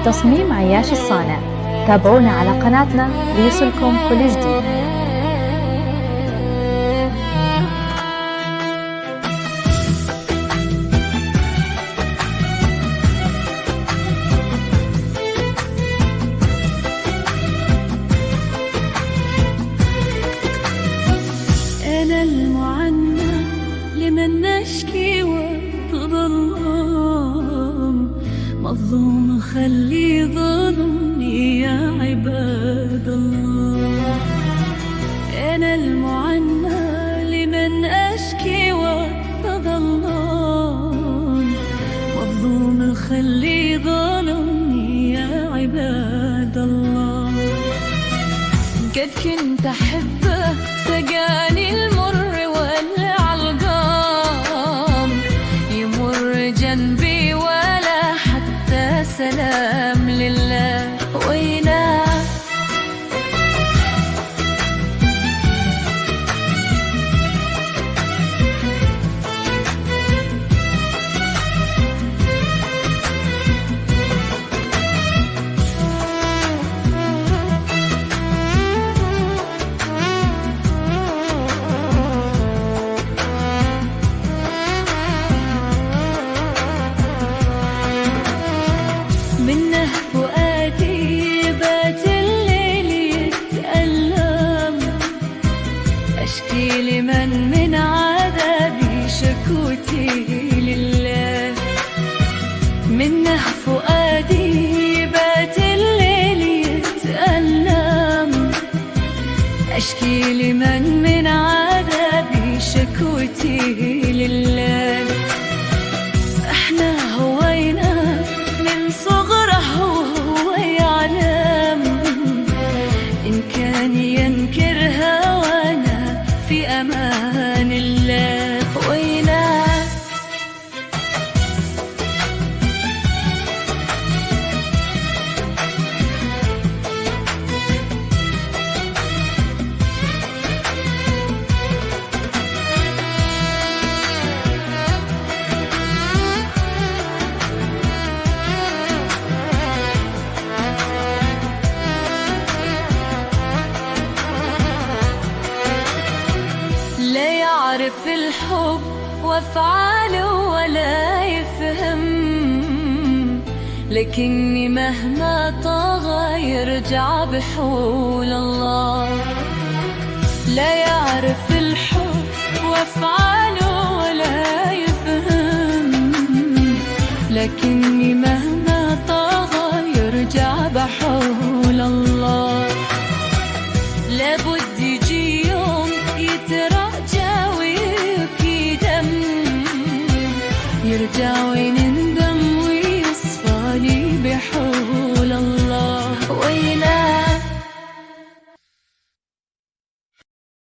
تصميم عياش الصانع. تابعونا على قناتنا ليصلكم كل جديد. أنا المعنى لمن نشكي وتظلم، مظلوم خلي ظلمي يا عباد الله. أنا المعنى لمن أشكي وتظلم، مظلوم خلي ظلمي يا عباد الله. قد كنت أحبه سقاني المر والعلقام، يمر جنبي ولا حتى سلام لله ويناه. منه فؤادي بات الليل يتألم، أشكي لمن من عذابي شكوتي لله. منه فؤادي بات الليل يتألم، أشكي لمن من عذابي شكوتي لله. احنا هوينا من صغره وهو يعلم، إن كان ينكرها وانا في أمان الله ويناه. لا يعرف الحب وافعاله ولا يفهم، لكني مهما طغى يرجع بحول الله. لا يعرف الحب وافعاله ولا يفهم، لكني مهما طغى يرجع بحول الله. لابد يجي يوم يتراجع ويبكي دم، يرجع ويندم ويصفى لي بحب